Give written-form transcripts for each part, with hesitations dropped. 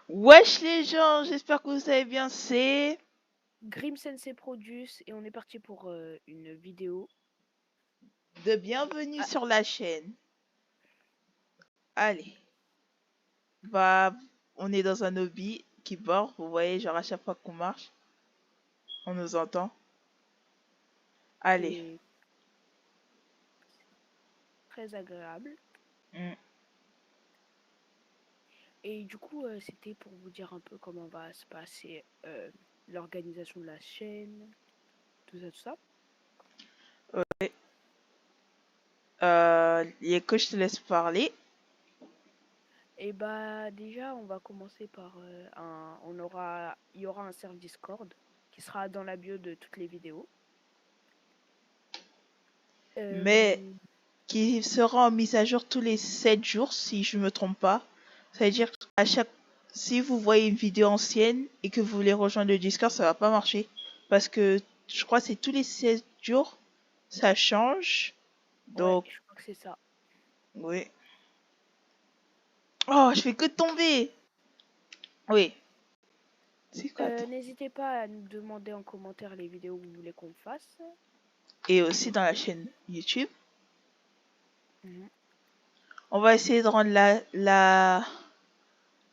Wesh les gens, j'espère que vous allez bien. C'est Grim Sensei Produce et on est parti pour une vidéo. de bienvenue Ah, sur la chaîne. Allez, bah, on est dans un hobby qui bord. Vous voyez, genre à chaque fois qu'on marche, on nous entend. Allez. c'est très agréable. Mm. Et du coup, c'était pour vous dire un peu comment va se passer l'organisation de la chaîne, tout ça, tout ça. Ouais. Que je te laisse parler. Et bah déjà, on va commencer par il y aura un serveur Discord qui sera dans la bio de toutes les vidéos. Mais Euh, qui sera en mise à jour tous les 7 jours, si je me trompe pas. Ça veut dire qu'à chaque... Si vous voyez une vidéo ancienne et que vous voulez rejoindre le Discord, ça va pas marcher. Parce que je crois que c'est tous les 16 jours, ça change. ouais, Donc, je crois que c'est ça. oui. Oh, je fais que de tomber. Oui. C'est quoi, attends. N'hésitez pas à nous demander en commentaire les vidéos que vous voulez qu'on fasse. Et aussi dans la chaîne YouTube. Mhm. On va essayer de rendre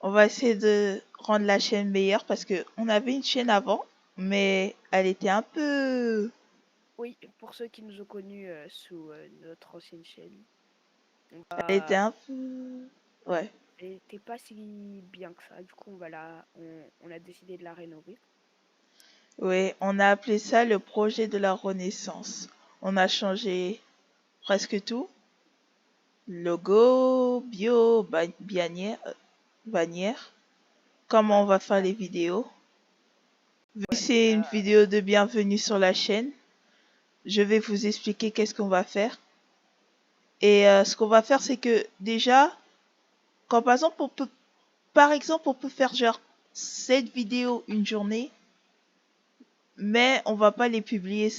on va essayer de rendre la chaîne meilleure parce que on avait une chaîne avant, mais elle était un peu, Oui, pour ceux qui nous ont connus sous notre ancienne chaîne, on elle était va... un peu, ouais. elle n'était pas si bien que ça. Du coup, on a décidé de la rénover. Oui, on a appelé ça le projet de la Renaissance. On a changé presque tout. Logo, bannière, comment on Ouais, va faire les vidéos. Vu que ouais, c'est une vidéo de bienvenue sur la chaîne, je vais vous expliquer qu'est-ce qu'on va faire. Et ce qu'on va faire, c'est que déjà, quand par exemple, on peut faire genre 7 vidéos une journée, mais on va pas les publier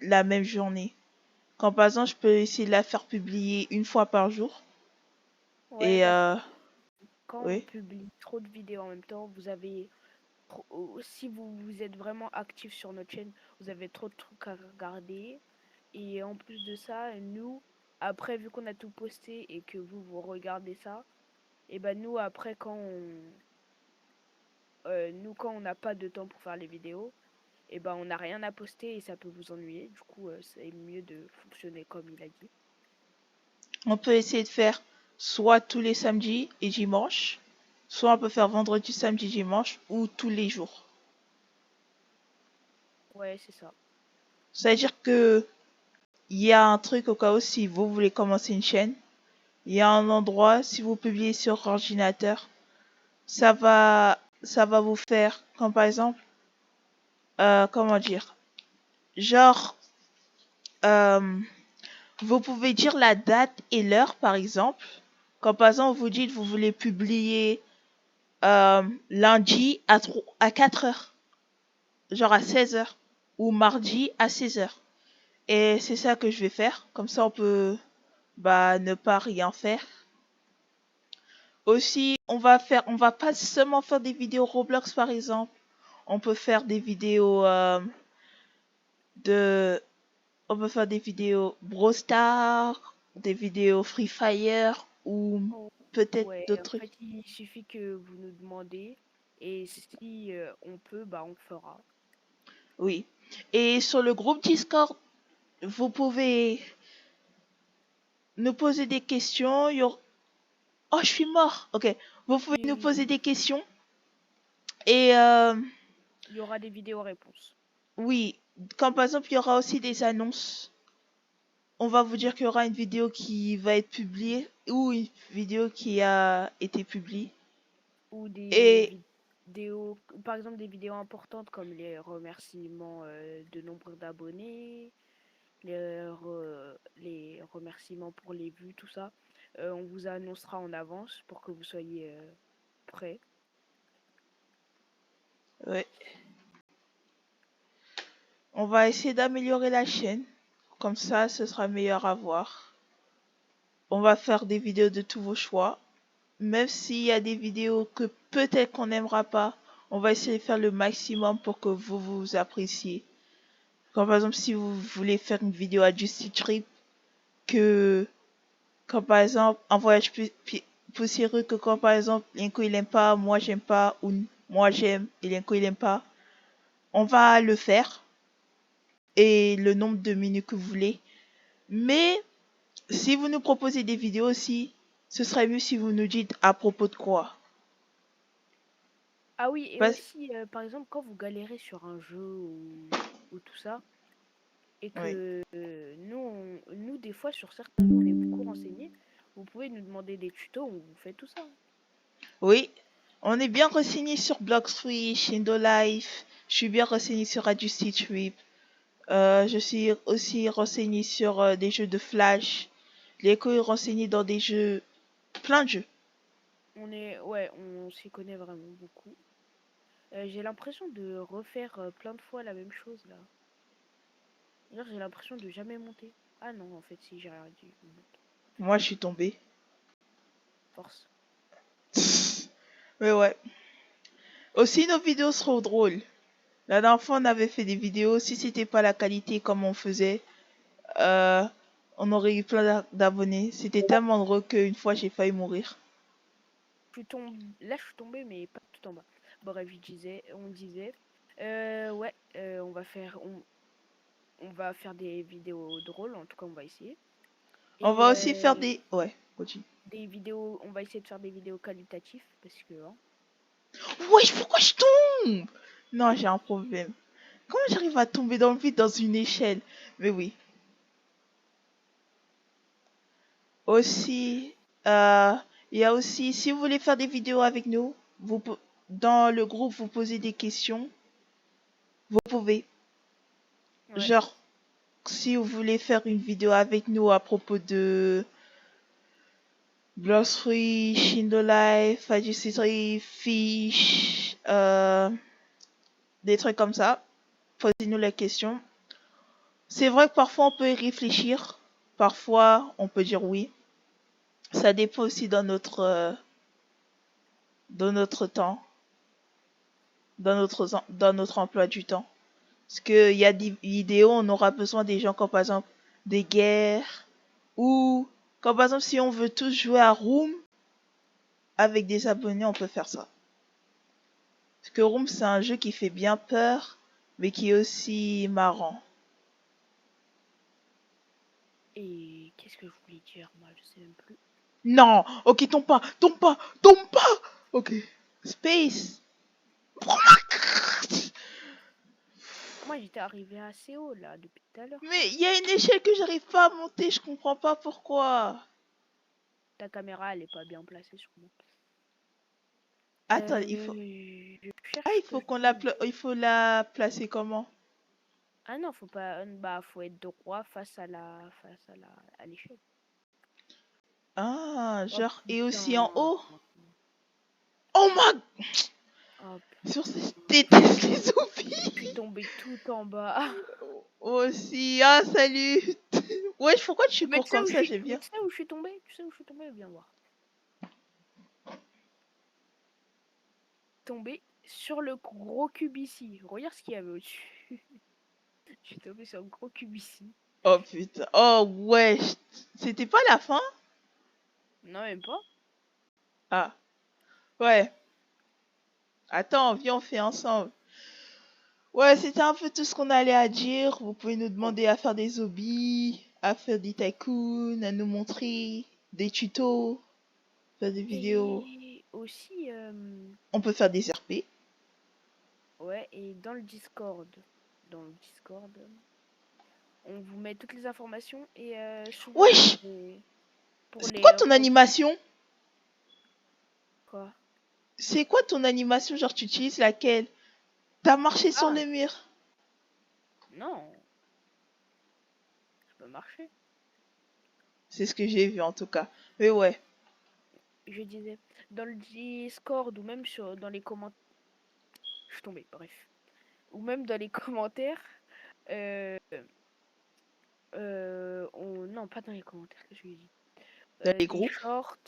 la même journée. Quand par exemple, je peux essayer de la faire publier une fois par jour. ouais, Et parce que quand on oui, publie trop de vidéos en même temps, si vous êtes vraiment actif sur notre chaîne, vous avez trop de trucs à regarder. Et en plus de ça, nous, après, vu qu'on a tout posté et que vous regardez ça, et ben nous, après, quand on n'a pas de temps pour faire les vidéos, et ben on n'a rien à poster et ça peut vous ennuyer. Du coup, c'est mieux de fonctionner comme il a dit. on peut essayer de faire soit tous les samedis et dimanches, soit on peut faire vendredi, samedi, dimanche ou tous les jours. Ouais, c'est ça. C'est-à-dire que il y a un truc au cas où si vous voulez commencer une chaîne, il y a un endroit, si vous publiez sur ordinateur, ça va vous faire, comme par exemple, comment dire, genre, euh, vous pouvez dire la date et l'heure, par exemple. Comme par exemple, vous dites, vous voulez publier lundi à 4 heures, genre à 16 heures, ou mardi à 16 heures. Et c'est ça que je vais faire. Comme ça, on peut bah, ne pas rien faire. Aussi, on va pas seulement faire des vidéos Roblox, par exemple. On peut faire des vidéos de on peut faire des vidéos Brawl Stars, des vidéos Free Fire ou Oh, peut-être ouais, d'autres en trucs. fait, il suffit que vous nous demandez et si on peut, bah on fera. Oui. Et sur le groupe Discord, vous pouvez nous poser des questions. Oh, je suis mort. Ok. Vous pouvez nous Et poser des questions. Et il y aura des vidéos réponses. oui, comme par exemple, il y aura aussi des annonces. On va vous dire qu'il y aura une vidéo qui va être publiée ou une vidéo qui a été publiée. Ou Et vidéos, par exemple des vidéos importantes comme les remerciements de nombre d'abonnés, les remerciements pour les vues, tout ça. On vous annoncera en avance pour que vous soyez prêts. ouais, on va essayer d'améliorer la chaîne. Comme ça, ce sera meilleur à voir. On va faire des vidéos de tous vos choix. même s'il y a des vidéos que peut-être qu'on n'aimera pas, on va essayer de faire le maximum pour que vous appréciez. Comme par exemple, si vous voulez faire une vidéo à Justy Trip, que, comme par exemple, un voyage poussiéreux, que comme par exemple, Linko il aime pas, moi j'aime pas, ou moi j'aime et Linko il aime pas, on va le faire, et le nombre de minutes que vous voulez. Mais, si vous nous proposez des vidéos aussi, ce serait mieux si vous nous dites à propos de quoi. Ah oui, et Parce... aussi, par exemple, quand vous galérez sur un jeu ou tout ça, et Oui. que nous, des fois, sur certains jeux, on est beaucoup renseignés, vous pouvez nous demander des tutos, on vous fait tout ça. Oui, on est bien renseigné sur Blockstreet, Shindo Life. Je suis bien renseigné sur Adjusted Trip. Je suis aussi renseigné sur des jeux de Flash. L'écho est renseigné dans des jeux, plein de jeux. Ouais, on s'y connaît vraiment beaucoup. J'ai l'impression de refaire plein de fois la même chose là. D'ailleurs, j'ai l'impression de jamais monter. Ah non, en fait, si j'ai rien dit, je monte. Moi, je suis tombé. Force. Mais ouais. Aussi, nos vidéos seront drôles. La dernière fois, on avait fait des vidéos. Si c'était pas la qualité comme on faisait, euh, on aurait eu plein d'abonnés. C'était tellement drôle qu'une fois, j'ai failli mourir. Là, je suis tombée, mais pas tout en bas. Bref, on disait, ouais, on va faire des vidéos drôles, en tout cas, on va essayer. On Et va aussi faire des... Ouais, continue. on va essayer de faire des vidéos qualitatives, parce que, hein, Wesh, pourquoi je tombe? Non, j'ai un problème. Comment j'arrive à tomber dans le vide dans une échelle? Mais oui. Aussi, euh, il y a aussi, si vous voulez faire des vidéos avec nous, dans le groupe, vous posez des questions. Vous pouvez. ouais. Genre, si vous voulez faire une vidéo avec nous à propos de Blossfree, Shindo Life, Fajisitri, Fish, des trucs comme ça, posez-nous la question. C'est vrai que parfois on peut y réfléchir, parfois on peut dire oui. Ça dépend aussi dans notre temps, dans notre emploi du temps. Parce qu'il y a des vidéos, on aura besoin des gens comme par exemple des guerres, ou comme par exemple si on veut tous jouer à Room avec des abonnés, on peut faire ça. Parce que Room c'est un jeu qui fait bien peur, mais qui est aussi marrant. Et qu'est-ce que je voulais dire, moi, je sais même plus. Non, ok, tombe pas, tombe pas, tombe pas. Ok, Space. Moi, j'étais arrivée assez haut, là, depuis tout à l'heure. Mais il y a une échelle que j'arrive pas à monter, je comprends pas pourquoi. Ta caméra, elle est pas bien placée, sûrement. Attends, il faut... Je Ah, cherche il ce que faut je voulais dire. il faut la placer comment? Ah non, faut pas. Bah, faut être droit à l'échelle. Ah, Oh genre, et aussi en putain. haut? Oh my... Oh Sur ces putain. déteste les Je suis zombies. tombée tout en bas. Aussi, ah, salut. Wesh, pourquoi tu Mais cours comme ça, j'aime mais bien. tu sais où je suis tombée? Tu sais où je suis tombée? Viens voir. Tombée sur le gros cube ici. Regarde ce qu'il y avait au-dessus. Je suis tombée sur le gros cube ici. Oh putain, oh wesh. C'était pas la fin? Non, même pas. Ah, ouais. Attends, viens, on fait ensemble. Ouais, c'était un peu tout ce qu'on allait à dire. Vous pouvez nous demander à faire des hobbies, à faire des tycoons, à nous montrer des tutos, faire des vidéos. Et aussi, On peut faire des RP. ouais, et dans le Discord, on vous met toutes les informations et souvent Wesh, pour c'est les quoi ton animation? quoi? C'est quoi ton animation? Genre, tu utilises laquelle? T'as marché sur Ah le mur. non, je peux marcher. C'est ce que j'ai vu en tout cas. Mais ouais. Je disais dans le Discord ou même dans les commentaires. Je suis tombée, bref. Ou même dans les commentaires. euh, non, pas dans les commentaires que je lui ai dit. Dans les Des groupes. shorts.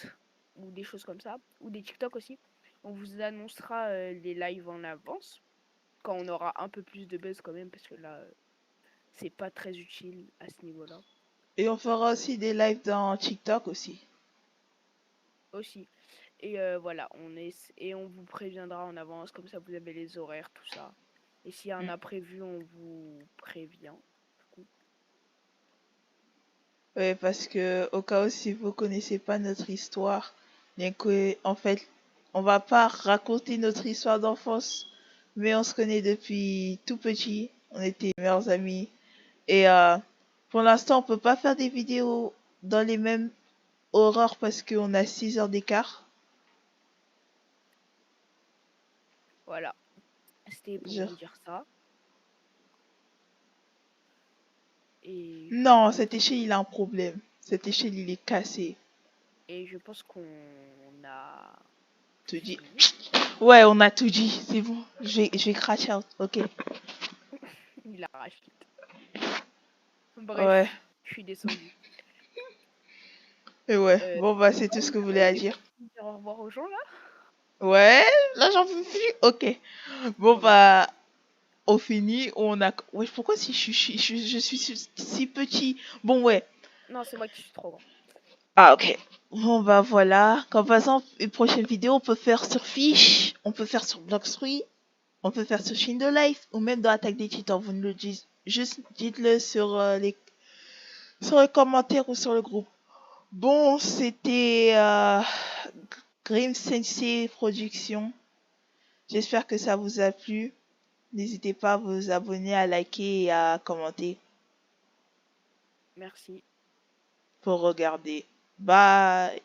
ou des choses comme ça, ou des TikTok aussi. On vous annoncera les lives en avance quand on aura un peu plus de buzz quand même, parce que là, c'est pas très utile à ce niveau-là Et on fera aussi des lives dans TikTok aussi. aussi. Et voilà, et on vous préviendra en avance, comme ça vous avez les horaires, tout ça. Et s'il y a un Mm. imprévu, on vous prévient. Du coup. Ouais, parce que au cas où si vous connaissez pas notre histoire, bien que en fait, on va pas raconter notre histoire d'enfance, mais on se connaît depuis tout petit. On était meilleurs amis. Et pour l'instant, on peut pas faire des vidéos dans les mêmes horaires parce qu'on a 6 heures d'écart. Voilà, c'était pour Je- vous dire ça. Et je Non, pense, cette échelle, il a un problème. Cette échelle, il est cassé. et je pense qu'on a Te dis. fini. Ouais, on a tout dit. C'est bon. Je vais crash out. Ok. Il arrache vite. Bref, Ouais. je suis descendue. Et ouais. Euh, Bon, bah, c'est tout ce que vous voulez à Allez, dire. dire au revoir aux gens là. Ouais, là, j'en peux plus. Ok. Bon, Bon bah, bah, on finit. On a. Ouais, pourquoi si je suis si petit? Bon, ouais. non, c'est moi qui suis trop grand. Ah, ok. Bon, bah, voilà. Comme par exemple, une prochaine vidéo, on peut faire sur Fish, on peut faire sur Blockstreet, on peut faire sur Shindo Life, ou même dans Attaque des Titans. Vous nous le dites. Juste dites-le sur les commentaires ou sur le groupe. Bon, c'était Grim Sensei Production. J'espère que ça vous a plu. N'hésitez pas à vous abonner, à liker et à commenter Merci. pour regarder. Bye.